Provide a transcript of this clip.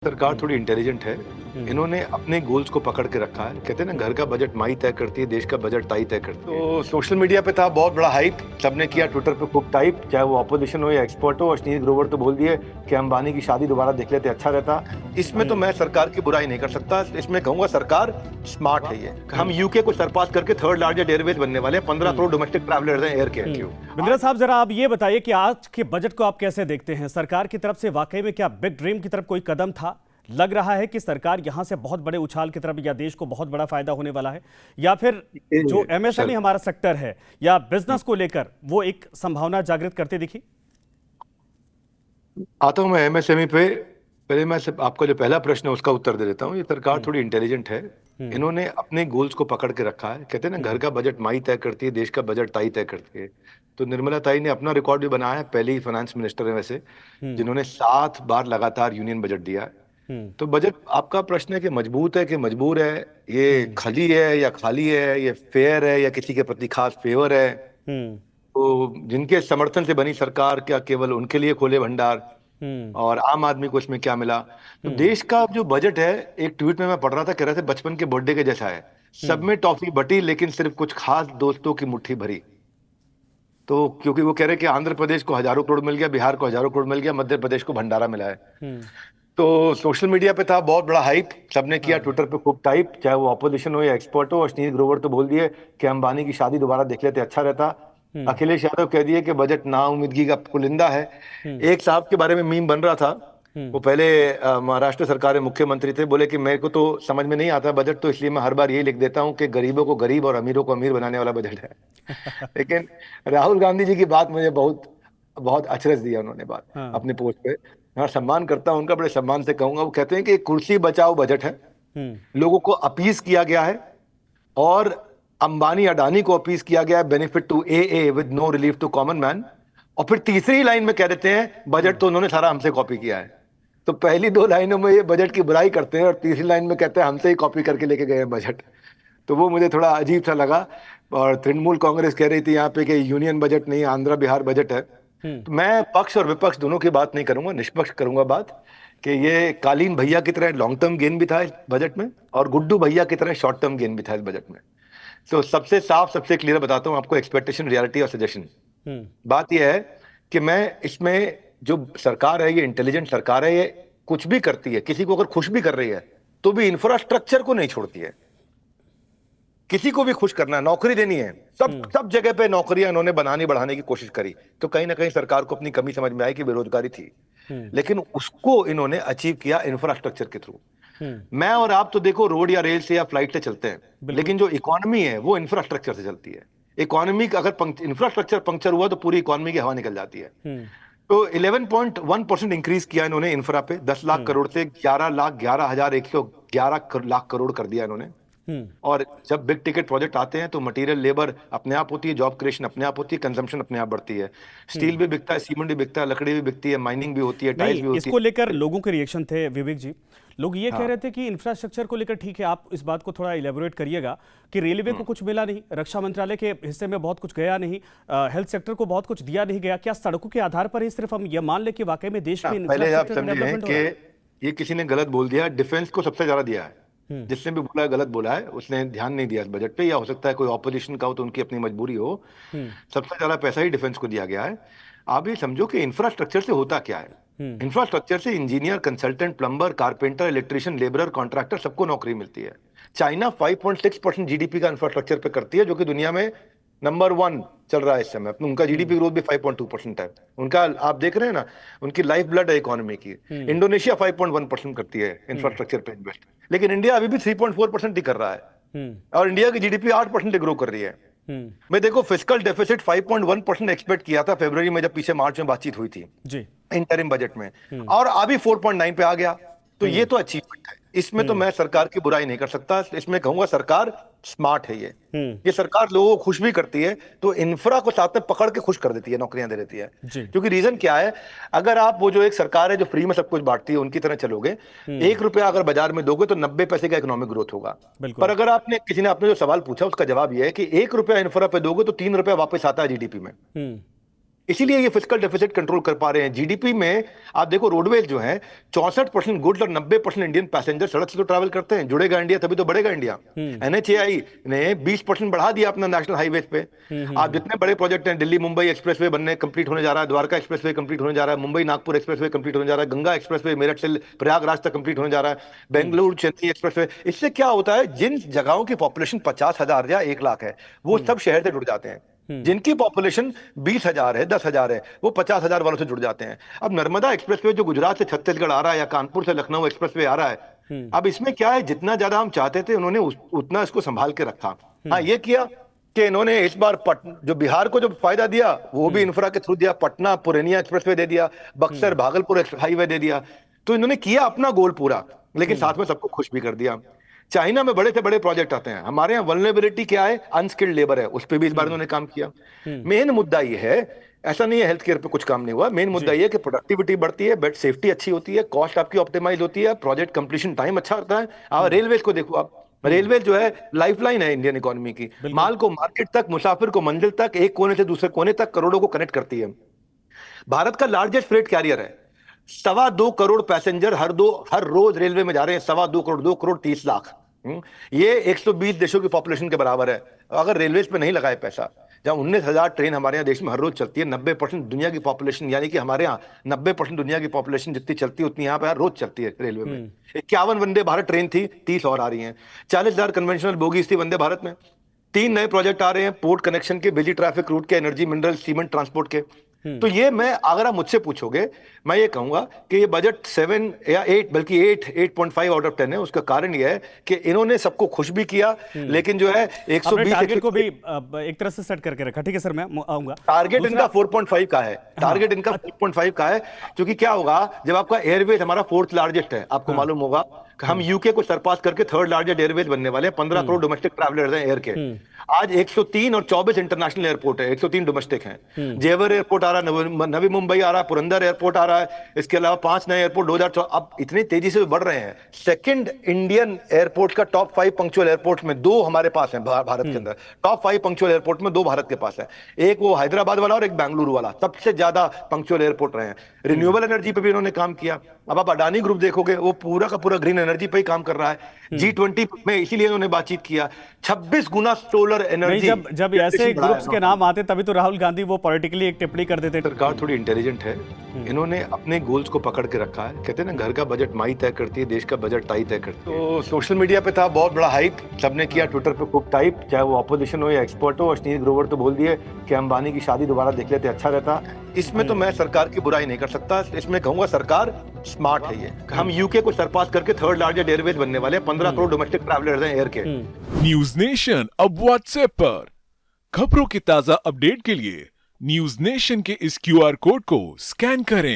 सरकार थोड़ी इंटेलिजेंट है। इन्होंने अपने गोल्स को पकड़ के रखा है। कहते हैं ना, घर का बजट माई तय करती है, देश का बजट ताई तय करती है। तो सोशल मीडिया पे था बहुत बड़ा हाइप, सबने किया ट्विटर पे खूब टाइप, चाहे वो ऑपोजिशन हो या एक्सपर्ट हो। अश्नीर ग्रोवर तो बोल दिए कि अंबानी की शादी दोबारा देख लेते अच्छा रहता। इसमें तो मैं सरकार की बुराई नहीं कर सकता, इसमें कहूंगा सरकार स्मार्ट है। ये हम यूके को सरपास करके थर्ड लार्जेस्ट एयरवेज बनने वाले, 15 करोड़ डोमेस्टिक ट्रैवलर्स हैं एयर के थ्रू। बिंद्रा साहब, जरा आप ये बताइए कि आज के बजट को आप कैसे देखते हैं? सरकार की तरफ से वाकई में क्या बिग ड्रीम की तरफ कोई कदम था? लग रहा है कि सरकार यहां से बहुत बड़े उछाल की तरफ या देश को बहुत बड़ा फायदा होने वाला है, या फिर जो एमएसएमई हमारा सेक्टर है या बिजनेस को लेकर वो एक संभावना जागृत करते दिखी? आता हूं मैं एमएसएमई पे। पहले मैं सिर्फ आपका जो पहला प्रश्न है उसका उत्तर दे देता हूं। ये सरकार थोड़ी इंटेलिजेंट है। इन्होंने अपने गोल्स को पकड़ के रखा है। कहते हैं ना, घर का बजट माई तय करती है, देश का बजट ताई तय करती है। तो निर्मला ताई ने अपना रिकॉर्ड भी बनाया है, पहली फाइनेंस मिनिस्टर है वैसे, जिन्होंने 7 बार लगातार यूनियन बजट दिया है। तो बजट, आपका प्रश्न है कि मजबूत है कि मजबूर है, ये खली है या खाली है, ये फेयर है या किसी के प्रति खास फेवर है। तो जिनके समर्थन से बनी सरकार, क्या केवल उनके लिए खोले भंडार? और आम आदमी को इसमें क्या मिला? तो देश का जो बजट है, एक ट्वीट में मैं पढ़ रहा था, कह रहे थे बचपन के बर्थडे के जैसा है। सब में टॉफी बटी, लेकिन सिर्फ कुछ खास दोस्तों की मुट्ठी भरी। तो क्योंकि वो कह रहे कि आंध्र प्रदेश को हजारों करोड़ मिल गया, बिहार को हजारों करोड़ मिल गया, मध्य प्रदेश को भंडारा मिला है। तो सोशल मीडिया पे था बहुत बड़ा हाइप, सबने किया ट्विटर पे खूब टाइप, चाहे वो ऑपोजिशन हो या एक्सपर्ट हो। अश्नीर ग्रोवर तो बोल दिए कि अंबानी की शादी दोबारा देख लेते अच्छा रहता। अखिलेश यादव कह दिए कि बजट नाउम्मीदगी का पुलिंदा है। एक साहब के बारे में मीम बन रहा था, वो पहले महाराष्ट्र सरकार में मुख्यमंत्री थे, बोले कि मेरे को तो समझ में नहीं आता बजट, तो इसलिए मैं हर बार यही लिख देता हूँ कि गरीबों को गरीब और अमीरों को अमीर बनाने वाला बजट है। लेकिन राहुल गांधी जी की बात मुझे बहुत बहुत अचरज दिया उन्होंने बात अपने पोस्ट पे। हाँ, सम्मान करता हूं उनका, बड़े सम्मान से कहूंगा। वो कहते हैं कि कुर्सी बचाओ बजट है, लोगों को अपीस किया गया है, और अंबानी अडानी को अपीस किया गया है, benefit to a with no relief to common man. और फिर तीसरी लाइन में कह देते हैं बजट तो उन्होंने सारा हमसे कॉपी किया है। तो पहली 2 लाइनों में ये बजट की बुराई करते हैं, और तीसरी लाइन में कहते हैं हमसे ही कॉपी करके लेके गए हैं बजट। तो वो मुझे थोड़ा अजीब सा लगा। और तृणमूल कांग्रेस कह रही थी यहाँ पे कि यूनियन बजट नहीं, आंध्र बिहार बजट है। तो मैं पक्ष और विपक्ष दोनों की बात नहीं करूंगा, निष्पक्ष करूंगा बात, कि ये कालीन भैया की तरह लॉन्ग टर्म गेन भी था इस बजट में, और गुड्डू भैया की तरह शॉर्ट टर्म गेन भी था इस बजट में। तो सबसे साफ, सबसे क्लियर बताता हूं आपको, एक्सपेक्टेशन, रियलिटी और सजेशन। बात यह है कि मैं इसमें, जो सरकार है ये इंटेलिजेंट सरकार है, ये कुछ भी करती है, किसी को अगर खुश भी कर रही है तो भी इंफ्रास्ट्रक्चर को नहीं छोड़ती है। किसी को भी खुश करना है, नौकरी देनी है, सब जगह पे नौकरियां इन्होंने बनानी, बढ़ाने की कोशिश करी। तो कहीं ना कहीं सरकार को अपनी कमी समझ में आई कि बेरोजगारी थी, लेकिन उसको इन्होंने अचीव किया इंफ्रास्ट्रक्चर के थ्रू। मैं और आप तो देखो रोड या रेल से या फ्लाइट से चलते हैं, लेकिन जो इकोनॉमी है वो इंफ्रास्ट्रक्चर से चलती है। इकोनॉमी का अगर इंफ्रास्ट्रक्चर पंक्चर हुआ तो पूरी इकोनॉमी की हवा निकल जाती है। तो 11.1% इंक्रीज किया इन्होंने इंफ्रा पे, 10 लाख करोड़ से 11,11,111 लाख करोड़ कर दिया इन्होंने। और जब बिग टिकट प्रोजेक्ट आते हैं तो मटेरियल, लेबर अपने आप होती है, जॉब क्रिएशन अपने आप होती है, कंजम्पशन अपने आप बढ़ती है। स्टील भी बिकता है, सीमेंट भी बिकता है, लकड़ी भी बिकती है, माइनिंग भी होती है, टाइल्स भी होती है। इसको लेकर लोगों के रिएक्शन थे विवेक जी। लोग ये कह रहे थे कि इंफ्रास्ट्रक्चर को लेकर ठीक है, आप इस बात को थोड़ा इलेबोरेट करिएगा कि रेलवे को कुछ मिला नहीं, रक्षा मंत्रालय के हिस्से में बहुत कुछ गया नहीं, हेल्थ सेक्टर को बहुत कुछ दिया नहीं गया। क्या सड़कों के आधार पर ही सिर्फ हम ये मान ले कि वाकई में देश में पहले आप समझे कि ये किसी ने गलत बोल दिया, डिफेंस को सबसे ज्यादा दिया है। जिसने भी बोला है गलत बोला है, उसने ध्यान नहीं दिया इस बजट पे, या हो सकता है कोई ऑपोजिशन का हो तो उनकी अपनी मजबूरी हो। सबसे ज्यादा पैसा ही डिफेंस को दिया गया है। आप ये समझो कि इंफ्रास्ट्रक्चर से होता क्या है। इंफ्रास्ट्रक्चर से engineer, consultant, plumber, carpenter, electrician, labourer, contractor, सबको नौकरी मिलती है। चाइना 5.6% जीडीपी का इंफ्रास्ट्रक्चर पे करती है, जो कि दुनिया में नंबर 1 चल रहा है इस समय। उनका जीडीपी ग्रोथ भी 5.2% है। उनका आप देख रहे हैं ना, उनकी लाइफ ब्लड है इकोनॉमी की। इंडोनेशिया 5.1% करती है इंफ्रास्ट्रक्चर पे इन्वेस्ट, लेकिन इंडिया अभी भी 3.4% ही कर रहा है, और इंडिया की जीडीपी 8% ग्रो कर रही है। मैं देखो, फिस्कल डेफिसिट 5.1% एक्सपेक्ट किया था फरवरी में, जब पीछे मार्च में बातचीत हुई थी इंटरिम बजट में, और अभी 4.9 पे आ गया। तो ये तो अचीवमेंट है, इसमें तो मैं सरकार की बुराई नहीं कर सकता, इसमें कहूंगा सरकार स्मार्ट है। ये सरकार लोगों को खुश भी करती है, तो इंफ्रा को साथ में पकड़ के खुश कर देती है, नौकरियां दे देती है। क्योंकि रीजन क्या है, अगर आप वो जो एक सरकार है जो फ्री में सब कुछ बांटती है उनकी तरह चलोगे, 1 रुपया अगर बाजार में दोगे तो 90 पैसे का इकोनॉमिक ग्रोथ होगा। पर अगर आपने, किसी ने आपने जो सवाल पूछा उसका जवाब यह है कि 1 रुपया इंफ्रा पे दोगे तो 3 रुपया वापस आता है जीडीपी में। इसीलिए ये फिस्कल डेफिसिट कंट्रोल कर पा रहे हैं। जीडीपी में आप देखो, रोडवेज जो है 64% गुड्स और 90% इंडियन पैसेंजर सड़क से तो ट्रैवल करते हैं। जुड़ेगा इंडिया तभी तो बढ़ेगा इंडिया। एनएचएआई ने 20% बढ़ा दिया अपना नेशनल हाईवे पे। आप जितने बड़े प्रोजेक्ट हैं, दिल्ली मुंबई एक्सप्रेसवे बनने कंप्लीट होने जा रहा है, द्वारका एक्सप्रेसवे कंप्लीट होने जा रहा है, मुंबई नागपुर एक्सप्रेसवे कंप्लीट होने जा रहा है, गंगा एक्सप्रेसवे मेरठ से प्रयागराज तक कंप्लीट होने जा रहा है, बेंगलुरु चेन्नई एक्सप्रेसवे। इससे क्या होता है, जिन जगहों की पॉपुलेशन 50,000 या 1 लाख है, वो सब शहर से जुड़ जाते हैं। जिनकी पॉपुलेशन 20,000 है, 10,000 है, वो 50,000 वालों से जुड़ जाते हैं। अब नर्मदा एक्सप्रेसवे जो गुजरात से छत्तीसगढ़ आ रहा है, या कानपुर से लखनऊ एक्सप्रेसवे आ रहा है, अब इसमें क्या है, जितना ज्यादा हम चाहते थे उन्होंने उतना इसको संभाल के रखा। हाँ, ये किया कि इन्होंने इस बार जो बिहार को जो फायदा दिया वो भी इंफ्रा के थ्रू दिया। पटना पुरनिया एक्सप्रेसवे दे दिया, बक्सर भागलपुर हाईवे दे दिया। तो इन्होंने किया अपना गोल पूरा, लेकिन साथ में सबको खुश भी कर दिया। चाइना में बड़े से बड़े प्रोजेक्ट आते हैं, हमारे यहाँ वल्नरेबिलिटी क्या है, अनस्किल्ड लेबर है, उस पर भी इस बार इन्होंने काम किया। मेन मुद्दा ये है, ऐसा नहीं है हेल्थ केयर पे कुछ काम नहीं हुआ, मेन मुद्दा ये है कि प्रोडक्टिविटी बढ़ती है, बेड सेफ्टी अच्छी होती है, कॉस्ट आपकी ऑप्टिमाइज होती है, प्रोजेक्ट कंप्लीशन टाइम अच्छा होता है। और रेलवेज को देखो आप, रेलवे जो है लाइफलाइन है इंडियन इकोनॉमी की। माल को मार्केट तक, मुसाफिर को मंजिल तक, एक कोने से दूसरे कोने तक करोड़ों को कनेक्ट करती है। भारत का लार्जेस्ट फ्रेट कैरियर है। 2.25 करोड़ पैसेंजर हर रोज रेलवे में जा रहे हैं। 2.25 करोड़, 2 करोड़ 30 लाख। ये 120 देशों की पॉपुलेशन के बराबर है। अगर रेलवेज पे नहीं लगाए पैसा, जहां 19,000 ट्रेन हमारे यहाँ देश में हर रोज चलती है, 90% दुनिया की पॉपुलेशन, यानी कि हमारे यहाँ 90% दुनिया की पॉपुलेशन जितनी चलती है उतनी यहाँ पे हर रोज चलती है रेलवे में। 51 वंदे भारत ट्रेन थी, 30 और आ रही हैं। 40,000 कन्वेंशनल बोगीज थी वंदे भारत में। 3 नए प्रोजेक्ट आ रहे हैं, पोर्ट कनेक्शन के, बिजी ट्रैफिक रूट के, एनर्जी मिनरल सीमेंट ट्रांसपोर्ट के। तो ये अगर आप मुझसे पूछोगे, मैं ये कहूंगा कि ये बजट 7 या 8, बल्कि 8.5 आउट ऑफ 10 है। उसका कारण ये है कि इन्होंने सबको खुश भी किया, लेकिन जो है 120 टारगेट को भी एक तरह से सेट करके रखा। ठीक है सर, मैं आऊंगा। टारगेट इनका 4.5 का है, टारगेट इनका 4.5 का है। क्योंकि क्या होगा, जब आपका एयरवेज हमारा 4th लार्जेस्ट है, आपको मालूम होगा हम यूके को सरपास करके 3rd लार्जेस्ट एयरवेज बनने वाले हैं। 15 करोड़ डोमेस्टिक ट्रैवलर्स हैं एयर के। आज 103 और 24 इंटरनेशनल एयरपोर्ट है, 103 डोमेस्टिक हैं। जेवर एयरपोर्ट आ रहा है, नवी मुंबई आ रहा है, पुरंदर एयरपोर्ट आ रहा है, इसके अलावा 5 नए एयरपोर्ट 2014। अब इतनी तेजी से बढ़ रहे हैं। सेकंड इंडियन एयरपोर्ट का टॉप 5 पंक्चुअल एयरपोर्ट में 2 हमारे पास हैं भारत के अंदर। टॉप 5 पंक्चुअल एयरपोर्ट में 2 भारत के पास है, एक वो हैदराबाद वाला और एक बेंगलुरु वाला, सबसे ज्यादा पंक्चुअल एयरपोर्ट रहे हैं। रिन्यूएबल एनर्जी पे भी इन्होंने काम किया। अब आप अडानी ग्रुप देखोगे, वो पूरा का पूरा ग्रीन एनर्जी पे ही काम कर रहा है। G20 में इसीलिए उन्होंने बातचीत किया। 26 गुना सोलर एनर्जी। जब ऐसे ग्रुप्स के नाम आते तभी तो राहुल गांधी वो पॉलिटिकली एक टिप्पणी कर देते। सरकार थोड़ी इंटेलिजेंट है, इन्होंने अपने गोल्स को पकड़ के रखा है। कहते हैं ना, घर का बजट माई तय करती है, देश का बजट ताई तय करती है। तो सोशल मीडिया पे था बहुत बड़ा हाइप, सबने किया ट्विटर पे खूब टाइप, चाहे वो ऑपोजिशन हो या एक्सपर्ट हो। अश्नीर ग्रोवर तो बोल दिए कि अंबानी की शादी दोबारा देख लेते अच्छा रहता। इसमें तो मैं सरकार की बुराई नहीं कर सकता, इसमें कहूंगा सरकार स्मार्ट है। ये हम यूके को सरपास करके 3rd लार्जेस्ट एयरवेज बनने वाले हैं। 15 करोड़ डोमेस्टिक ट्रैवलर्स हैं एयर के। न्यूज नेशन अब व्हाट्सएप पर खबरों की ताजा अपडेट के लिए न्यूज नेशन के इस QR कोड को स्कैन करें।